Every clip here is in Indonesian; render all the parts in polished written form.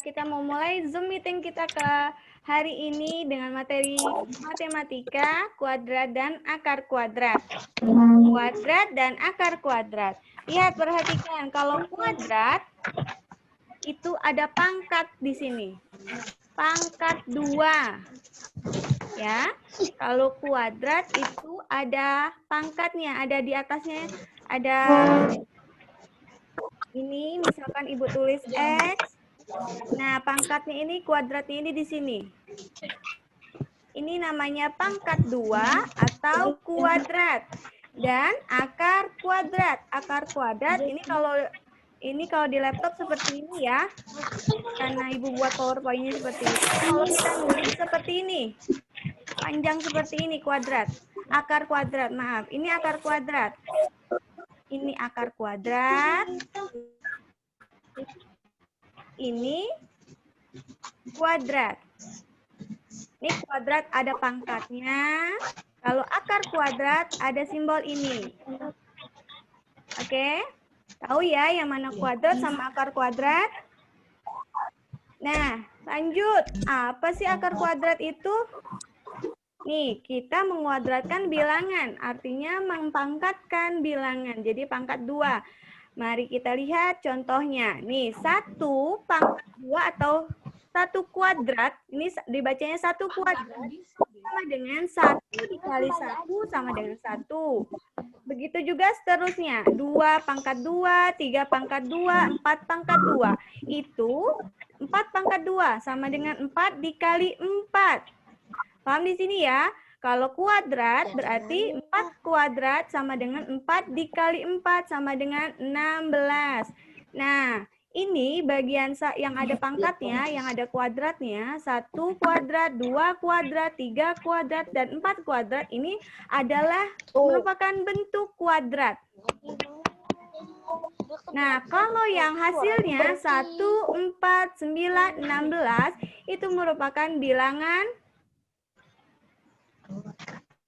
Kita mau mulai Zoom meeting kita ke hari ini dengan materi matematika, kuadrat dan akar kuadrat. Kuadrat dan akar kuadrat. Lihat, perhatikan, kalau kuadrat itu ada pangkat di sini. Pangkat 2. Ya, kalau kuadrat itu ada pangkatnya, ada di atasnya, ada ini, misalkan Ibu tulis X. Nah, pangkatnya ini, kuadratnya ini di sini. Ini namanya pangkat 2 atau kuadrat. Dan akar kuadrat. Akar kuadrat ini kalau di laptop seperti ini ya. Karena Ibu buat PowerPoint-nya seperti ini. Kalau kita nulis seperti ini. Panjang seperti ini kuadrat. Akar kuadrat, maaf. Ini akar kuadrat. Ini akar kuadrat. Ini kuadrat. Ini kuadrat ada pangkatnya. Kalau akar kuadrat ada simbol ini. Oke? Tahu ya yang mana kuadrat sama akar kuadrat? Nah, lanjut. Apa sih akar kuadrat itu? Nih, kita menguadratkan bilangan. Artinya mempangkatkan bilangan. Jadi pangkat 2. Mari kita lihat contohnya. Nih, 1 pangkat 2 atau 1 kuadrat. Ini dibacanya 1 kuadrat sama dengan 1 dikali 1 sama dengan 1. Begitu juga seterusnya. 2 pangkat 2, 3 pangkat 2, 4 pangkat 2. Itu 4 pangkat 2 sama dengan 4 dikali 4. Paham di sini ya? Kalau kuadrat berarti 4 kuadrat sama dengan 4 dikali 4 sama dengan 16. Nah, ini bagian yang ada pangkatnya, yang ada kuadratnya, 1 kuadrat, 2 kuadrat, 3 kuadrat, dan 4 kuadrat ini adalah merupakan bentuk kuadrat. Nah, kalau yang hasilnya 1, 4, 9, 16 itu merupakan bilangan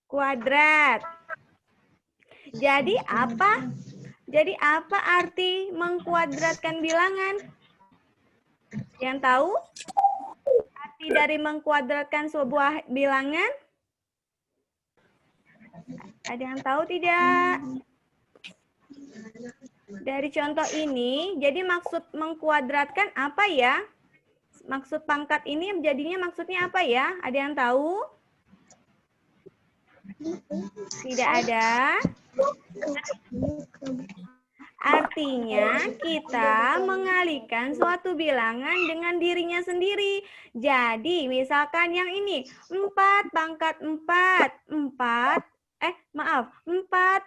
kuadrat. Jadi apa? Jadi apa arti mengkuadratkan bilangan? Yang tahu? Arti dari mengkuadratkan sebuah bilangan? Ada yang tahu tidak? Dari contoh ini, jadi maksud mengkuadratkan apa ya? Maksud pangkat ini jadinya maksudnya apa ya? Ada yang tahu? Tidak ada. Artinya kita mengalihkan suatu bilangan dengan dirinya sendiri. Jadi misalkan yang ini 4 pangkat 4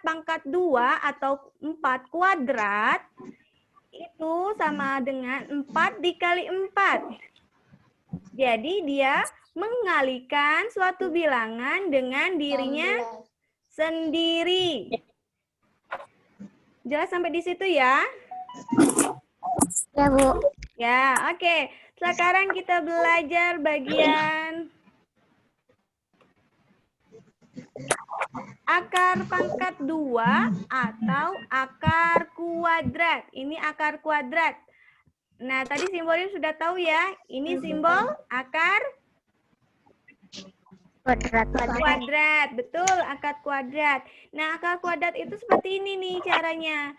pangkat 2 atau 4 kuadrat itu sama dengan 4 dikali 4. Jadi dia mengalihkan suatu bilangan dengan dirinya sendiri. Jelas sampai di situ ya? Ya, Bu. Ya, oke. Sekarang kita belajar bagian akar pangkat 2 atau akar kuadrat. Ini akar kuadrat. Nah, tadi simbolnya sudah tahu ya. Ini simbol akar kuadrat. Betul, akar kuadrat. Nah, akar kuadrat itu seperti ini nih caranya.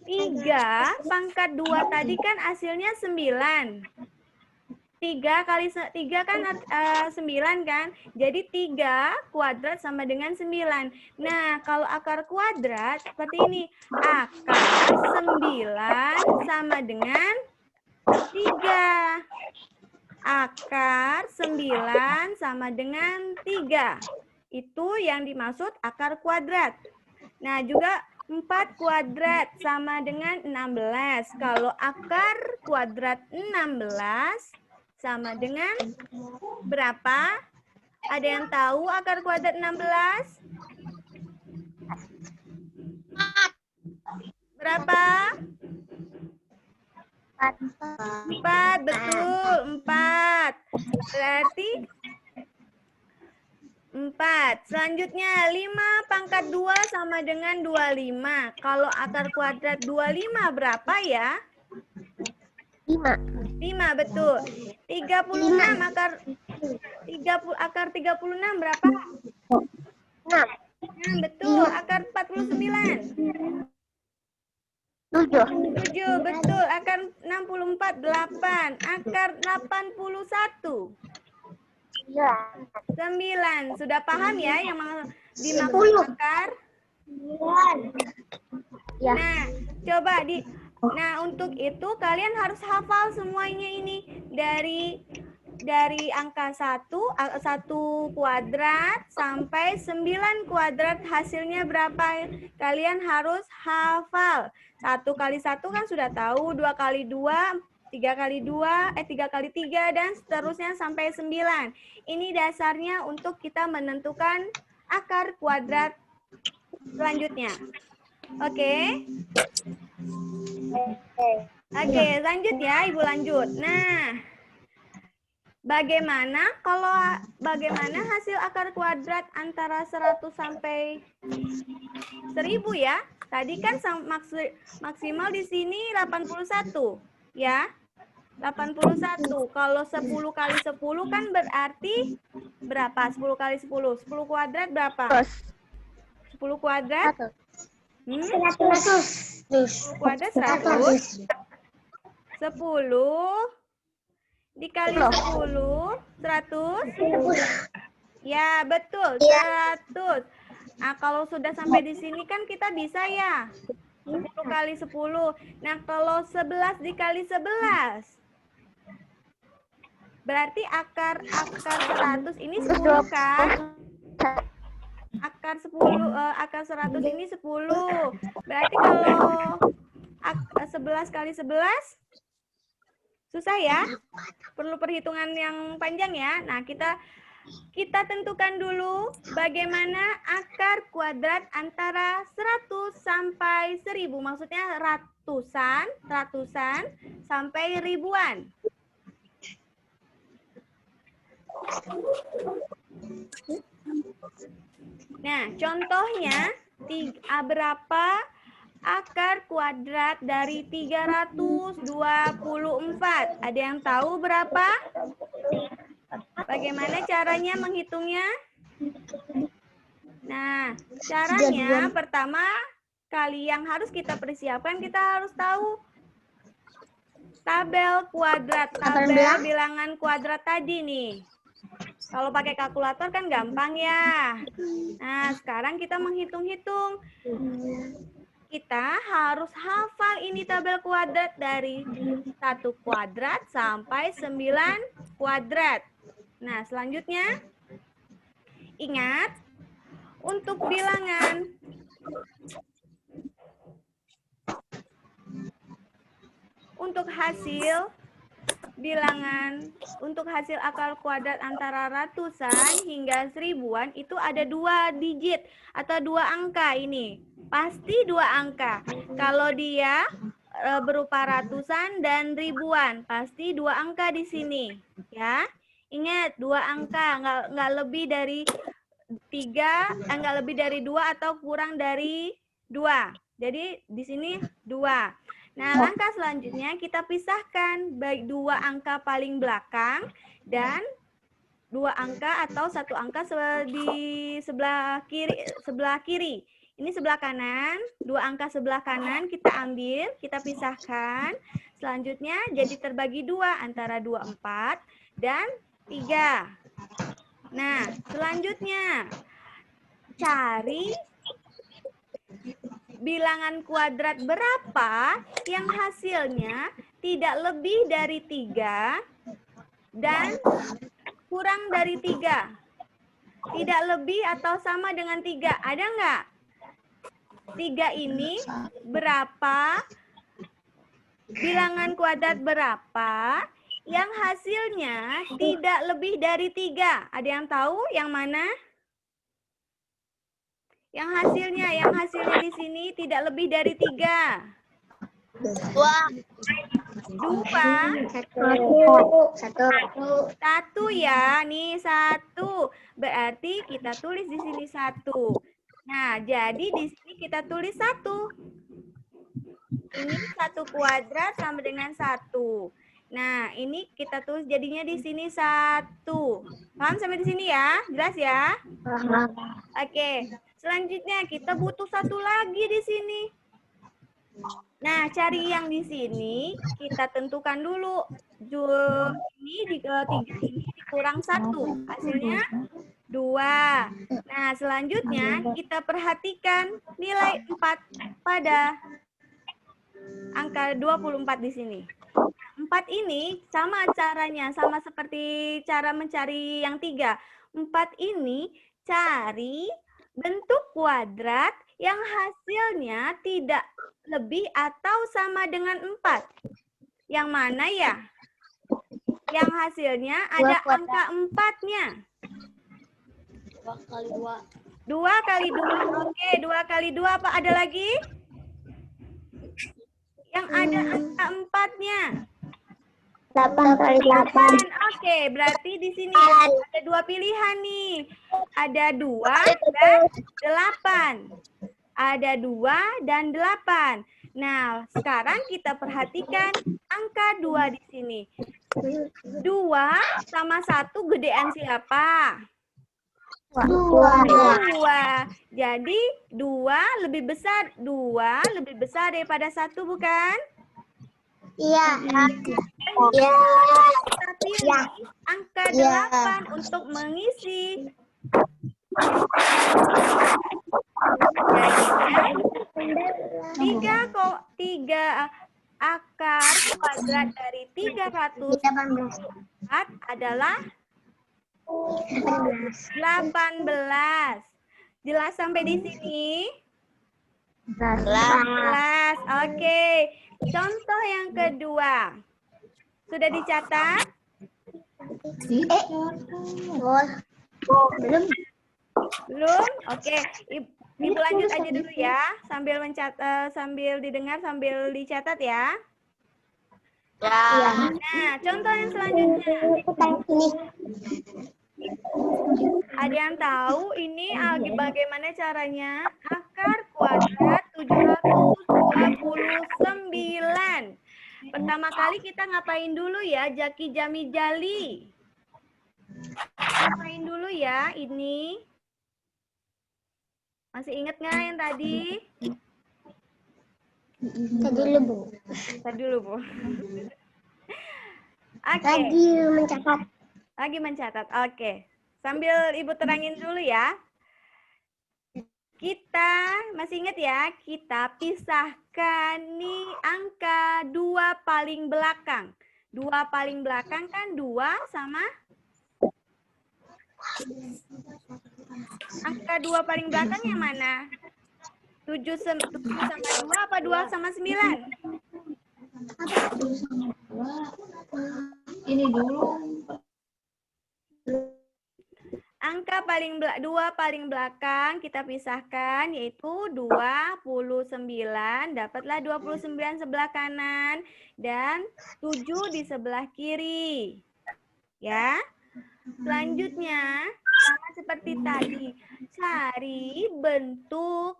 3 pangkat 2 tadi kan hasilnya 9. 3 kali 3 kan 9 kan? Jadi 3 kuadrat sama dengan 9. Nah, kalau akar kuadrat seperti ini. Akar 9 sama dengan 3. Akar 9 sama dengan 3. Itu yang dimaksud akar kuadrat. Nah, juga 4 kuadrat sama dengan 16. Kalau akar kuadrat 16 sama dengan berapa? Ada yang tahu akar kuadrat 16? Berapa? 4, betul, 4. Berarti 4. Selanjutnya 5 pangkat 2 sama dengan 25. Kalau akar kuadrat 25 berapa ya? 5. 5, betul. 36 akar 36 berapa? 6. Nah, betul. Akar 49. 7. 7, betul. Akar 64, 8. Akar 81. 9. Sudah paham ya yang dimaksud akar? Ya. Nah, coba Nah, untuk itu kalian harus hafal semuanya ini dari angka 1 kuadrat sampai 9 kuadrat hasilnya berapa? Kalian harus hafal. 1 kali 1 kan sudah tahu, 2 kali 2, 3 kali 2, 3 kali 3, dan seterusnya sampai 9. Ini dasarnya untuk kita menentukan akar kuadrat selanjutnya. Oke? Oke, lanjut ya, Ibu lanjut. Nah, bagaimana hasil akar kuadrat antara 100 sampai 1000 ya? Tadi kan maksimal di sini 81, ya. 81. Kalau 10 kali 10 kan berarti berapa? 10 kali 10. 10 kuadrat berapa? 10 kuadrat? 100. 10 kuadrat 100. 10 dikali 10, 100. Ya, betul, 100. Nah, kalau sudah sampai di sini kan kita bisa ya. 10 kali 10. Nah, kalau 11 dikali 11. Berarti akar 100 ini 10 kan? Akar 100 ini 10. Berarti kalau 11 kali 11 susah ya? Perlu perhitungan yang panjang ya. Nah, kita tentukan dulu bagaimana akar kuadrat antara 100 sampai 1000. Maksudnya ratusan sampai ribuan. Nah, contohnya berapa akar kuadrat dari 324? Ada yang tahu berapa? Bagaimana caranya menghitungnya? Nah, caranya pertama kali yang harus kita persiapkan, kita harus tahu tabel bilangan kuadrat tadi nih. Kalau pakai kalkulator kan gampang ya. Nah, sekarang kita menghitung-hitung. Kita harus hafal ini tabel kuadrat dari 1 kuadrat sampai 9 kuadrat. Nah, selanjutnya ingat untuk bilangan untuk hasil akar kuadrat antara ratusan hingga seribuan itu ada 2 digit atau 2 angka ini. Pasti 2 angka. Kalau dia berupa ratusan dan ribuan, pasti 2 angka di sini, ya. Ingat, 2 angka, nggak lebih dari 3, nggak lebih dari 2 atau kurang dari 2. Jadi di sini 2. Nah, langkah selanjutnya kita pisahkan baik 2 angka paling belakang dan 2 angka atau 1 angka di sebelah kiri. Ini sebelah kanan, 2 angka sebelah kanan kita ambil, kita pisahkan. Selanjutnya jadi terbagi 2 antara 24 dan 3. Nah, selanjutnya cari bilangan kuadrat berapa yang hasilnya tidak lebih dari 3 dan kurang dari 3. Tidak lebih atau sama dengan 3. Ada nggak? 3 ini berapa? Bilangan kuadrat berapa yang hasilnya tidak lebih dari 3? Ada yang tahu yang mana? Yang hasilnya di sini tidak lebih dari 3. Satu ya, nih satu. Berarti kita tulis di sini satu. Nah, jadi di sini kita tulis satu. Ini satu kuadrat sama dengan satu. Nah, ini kita tulis jadinya di sini satu. Paham sampai di sini ya? Jelas ya? Oke. Selanjutnya kita butuh satu lagi di sini. Nah, cari yang di sini kita tentukan dulu. Ini tiga ini dikurang satu, hasilnya 2. Nah, selanjutnya kita perhatikan nilai 4 pada angka 24 di sini. 4 ini sama caranya, sama seperti cara mencari yang 3. 4 ini cari bentuk kuadrat yang hasilnya tidak lebih atau sama dengan 4. Yang mana ya? Yang hasilnya ada angka 4-nya. 2 kali 2. 2 kali 2. Oke, 2 kali 2 apa ada lagi? Yang ada angka 4-nya. 8 kali 8. Oke, berarti di sini ada 2 pilihan nih. Ada 2 dan 8. Ada 2 dan 8. Nah, sekarang kita perhatikan angka 2 di sini. 2 sama 1 gedean siapa? 2. Jadi 2 lebih besar. 2 lebih besar daripada 1 bukan? Iya. Iya. Tapi angka 8 untuk mengisi. Jadinya 3 akar kuadrat dari 304 adalah 18. Jelas sampai di sini? 18. Oke. Contoh yang kedua. Sudah dicatat? Belum. Belum? Oke. Ibu lanjut aja dulu ya. Sambil sambil didengar, sambil dicatat ya. Iya. Nah, contoh yang selanjutnya. Ada yang tahu ini bagaimana caranya? Akar kuadrat 729. Pertama kali kita ngapain dulu ya? Jaki jami jali. Ngapain dulu ya ini? Masih ingat nggak yang tadi? Tadi dulu, Bu. Tadi dulu, Bu. Oke. Lagi mencatat. Oke. Sambil Ibu terangin dulu ya. Kita, masih ingat ya, kita pisahkan nih angka 2 paling belakang. 2 paling belakang kan 2 sama? Angka 2 paling belakang yang mana? 7 sama 2 apa 2 sama 9? Ini dulu. Angka 2 paling belakang kita pisahkan yaitu 29. Dapatlah 29 sebelah kanan dan 7 di sebelah kiri. Ya. Selanjutnya sama seperti tadi. Cari bentuk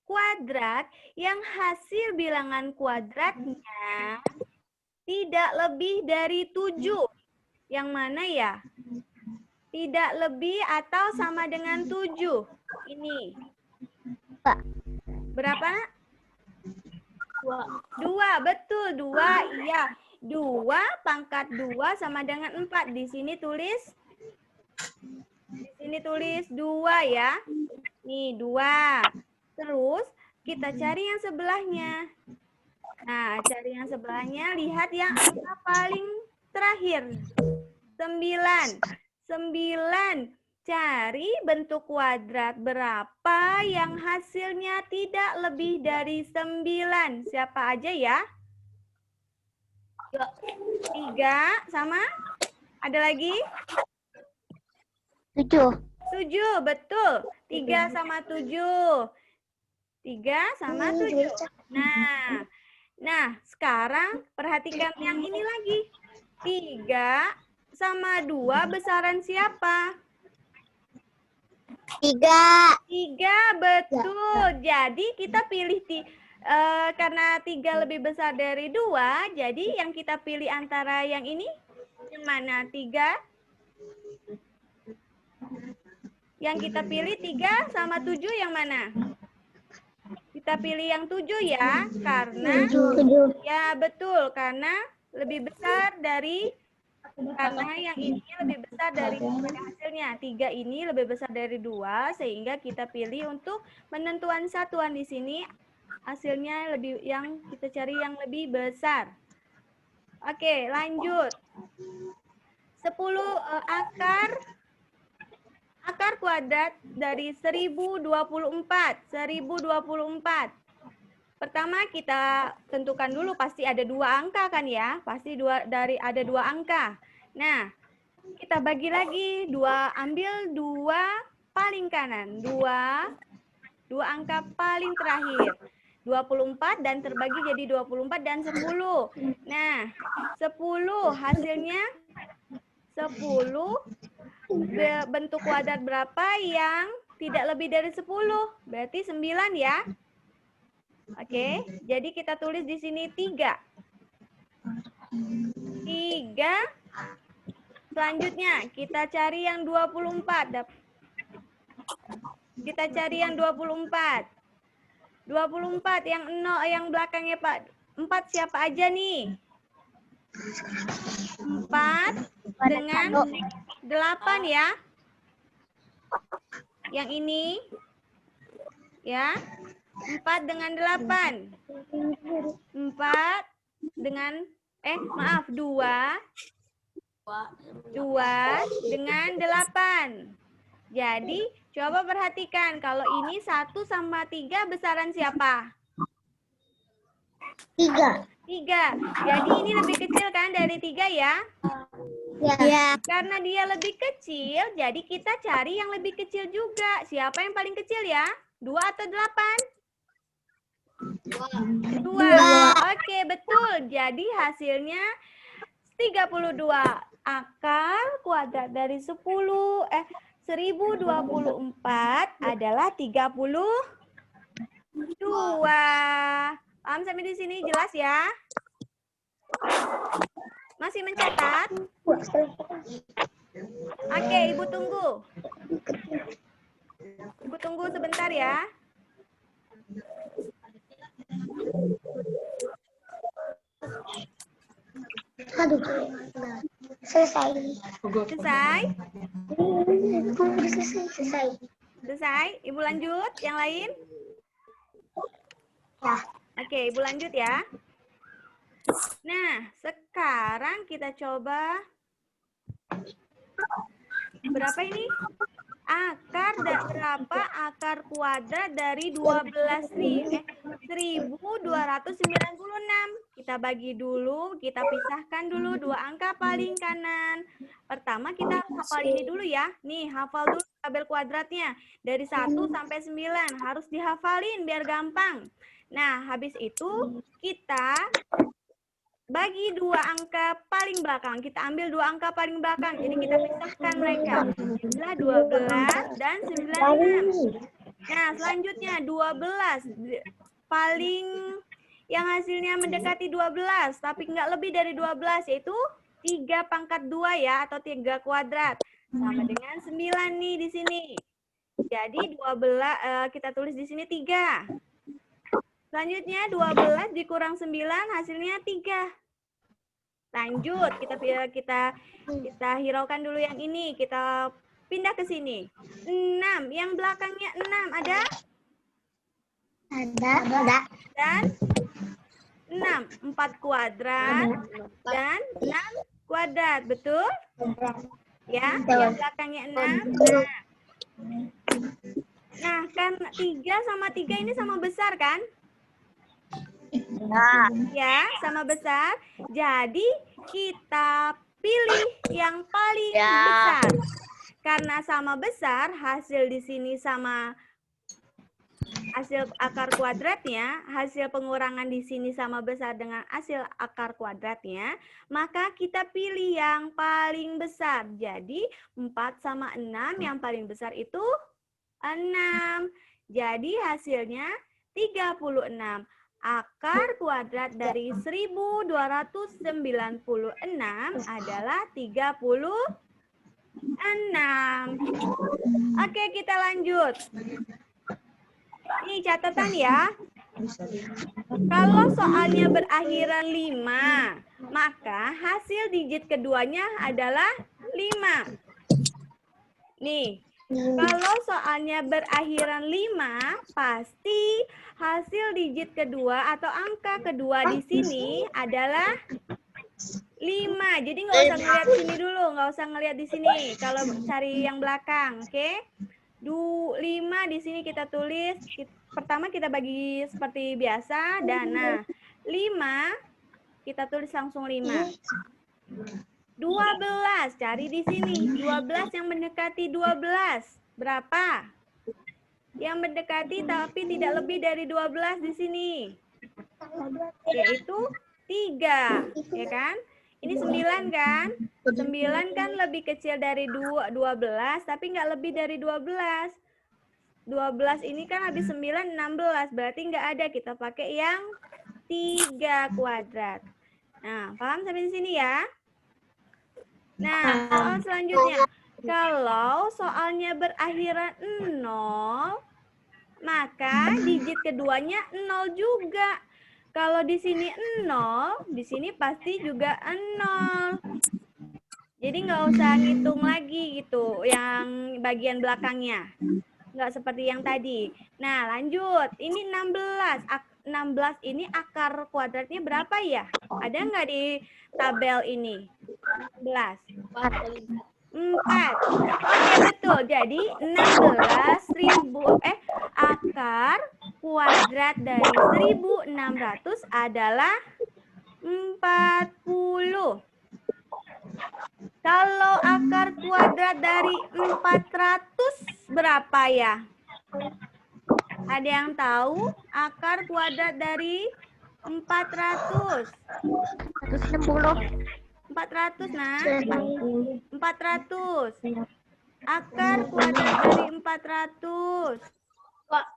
kuadrat yang hasil bilangan kuadratnya tidak lebih dari 7. Yang mana ya? Tidak lebih atau sama dengan 7. Ini. Berapa? 2. Betul. 2. Iya. 2 pangkat 2 sama dengan 4. Di sini tulis 2 ya. Nih 2. Terus kita cari yang sebelahnya. Nah, cari yang sebelahnya. Lihat yang angka paling terakhir. 9. 9. Cari bentuk kuadrat berapa yang hasilnya tidak lebih dari 9. Siapa aja ya? 3 sama? Ada lagi? 7. 7, betul. 3 sama 7. 3 sama 7. Nah, sekarang perhatikan yang ini lagi. 3 sama 2 besaran siapa? 3. 3, betul. Jadi kita pilih karena 3 lebih besar dari 2, jadi yang kita pilih antara yang ini, yang mana? 3? Yang kita pilih 3 sama 7 yang mana? Kita pilih yang 7 ya, karena 7. ya betul, karena lebih besar dari, karena yang ini lebih besar dari hasilnya. 3 ini lebih besar dari 2, sehingga kita pilih untuk penentuan satuan di sini hasilnya lebih, yang kita cari yang lebih besar. Oke, lanjut. 10 akar kuadrat dari 1024. 1024. Pertama kita tentukan dulu, pasti ada 2 angka kan ya? Pasti ada 2 angka. Nah, kita bagi lagi, ambil 2 paling kanan, 2 angka paling terakhir. 24 dan terbagi jadi 24 dan 10. Nah, 10 hasilnya 10 bentuk kuadrat berapa yang tidak lebih dari 10? Berarti 9 ya. Oke, jadi kita tulis di sini 3. 3. Selanjutnya kita cari yang 24. Kita cari yang 24. 24 yang 0, yang belakangnya Pak 4 siapa aja nih? 4 dengan 8 ya. Yang ini ya. 4 dengan 8. 4 dengan 2 dengan 8. Jadi, coba perhatikan kalau ini 1 sama 3 besaran siapa? 3. 3. Jadi ini lebih kecil kan dari 3 ya? Ya. Karena dia lebih kecil, jadi kita cari yang lebih kecil juga. Siapa yang paling kecil ya? 2 atau 8? 2. Oke, betul. Jadi hasilnya 32. Akar kuadrat dari 1024 adalah 32. Paham sampai di sini jelas ya? Masih mencatat? Oke, Ibu tunggu. Ibu tunggu sebentar ya. Aduh. Selesai. Selesai? Selesai. Selesai? Ibu lanjut, yang lain? Ya. Oke, Ibu lanjut ya. Nah, sekarang kita coba. Berapa ini? Berapa akar kuadrat dari 12.296? Kita bagi dulu, kita pisahkan dulu 2 angka paling kanan. Pertama kita hafal ini dulu ya. Nih, hafal dulu tabel kuadratnya. Dari 1 sampai 9 harus dihafalin biar gampang. Nah, habis itu kita bagi 2 angka paling belakang. Kita ambil 2 angka paling belakang. Jadi kita pisahkan mereka. Jumlah 12 dan 96. Nah, selanjutnya 12. Paling yang hasilnya mendekati 12. Tapi nggak lebih dari 12. Yaitu 3 pangkat 2 ya. Atau 3 kuadrat. Sama dengan 9 nih di sini. Jadi 12 kita tulis di sini 3. Selanjutnya 12 dikurang 9 hasilnya 3. Lanjut, kita hiraukan dulu yang ini. Kita pindah ke sini. 6, yang belakangnya 6 ada? Ada. Dan 6, 4 kuadrat dan 6 kuadrat, betul? Ya, yang belakangnya 6. Nah, kan 3 sama 3 ini sama besar kan? Ya, sama besar. Jadi kita pilih yang paling besar. Karena sama besar, hasil di sini sama hasil akar kuadratnya, hasil pengurangan di sini sama besar dengan hasil akar kuadratnya, maka kita pilih yang paling besar. Jadi 4 sama 6 yang paling besar itu 6. Jadi hasilnya 36. Akar kuadrat dari 1296 adalah 36. Oke, kita lanjut. Ini catatan ya. Kalau soalnya berakhiran 5, maka hasil digit keduanya adalah 5. Nih, kalau soalnya berakhiran 5, pasti hasil digit kedua atau angka kedua di sini adalah 5. Jadi nggak usah ngeliat sini dulu, nggak usah ngeliat di sini. Kalau cari yang belakang, oke? 5 di sini kita tulis. Pertama kita bagi seperti biasa, dana 5 kita tulis langsung 5. 12 cari di sini. 12 yang mendekati 12 berapa? Yang mendekati tapi tidak lebih dari 12 di sini, yaitu 3, ya kan? Ini 9 kan? 9 kan lebih kecil dari 12, tapi nggak lebih dari 12. 12 ini kan habis 9, 16. Berarti nggak ada. Kita pakai yang 3 kuadrat. Nah, paham sampai di sini ya? Nah, soal selanjutnya. Kalau soalnya berakhiran 0, maka digit keduanya 0 juga. Kalau di sini 0, di sini pasti juga 0. Jadi nggak usah ngitung lagi gitu, yang bagian belakangnya. Nggak seperti yang tadi. Nah, lanjut. Ini 16. 16 ini akar kuadratnya berapa ya? Ada nggak di tabel ini? 16. 4. Oke, betul. Jadi 16.000 akar kuadrat dari 1600 adalah 40. Kalau akar kuadrat dari 400 berapa ya? Ada yang tahu akar kuadrat dari 400? 400, nah. 400. Akar kuadrat dari 400.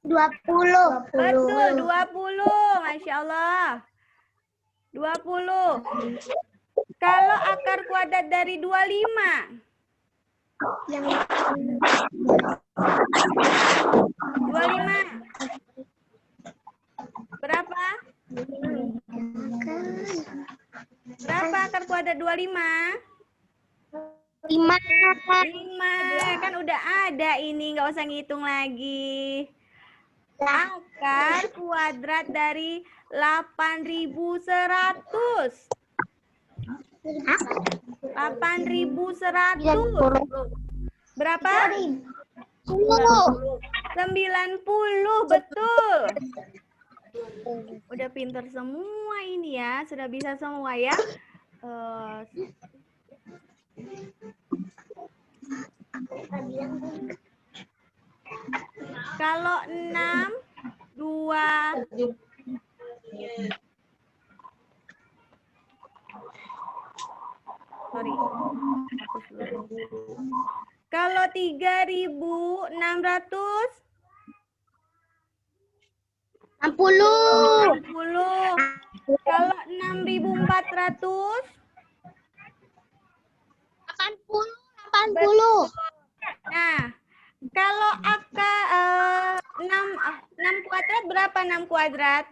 20. Betul, 20. Masya Allah. 20. Kalau akar kuadrat dari 25. 25. Berapa? Berapa akar kuadrat 25? 5. 5. Kan udah ada ini, nggak usah ngitung lagi. Akar kuadrat dari 8.100. 8.100. Berapa? 90, betul. Udah pinter semua ini ya, sudah bisa semua ya. Kalau 6, 2, sorry. Kalau 3.600? 60. 60. Kalau 6.400? 80. Nah, kalau akar 6 kuadrat berapa 6 kuadrat?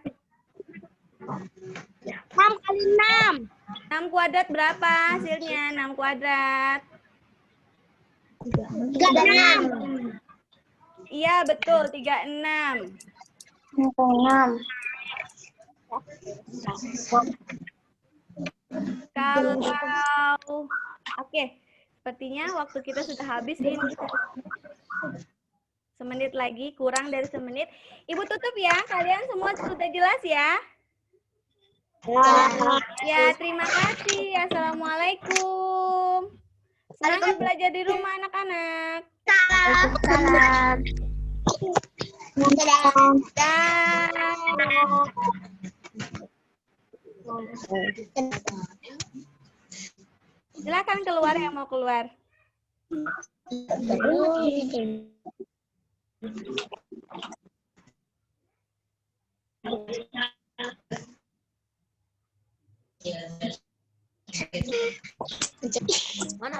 6 kali 6. 6 kuadrat berapa hasilnya? 6 kuadrat. 36. Iya, betul. 36. 6. Kalau oke, sepertinya waktu kita sudah habis ini. Semenit lagi, kurang dari semenit. Ibu tutup ya. Kalian semua sudah jelas ya? Ya, terima kasih. Assalamualaikum. Semangat belajar di rumah anak-anak. Salam. Silakan keluar yang mau keluar. Mana?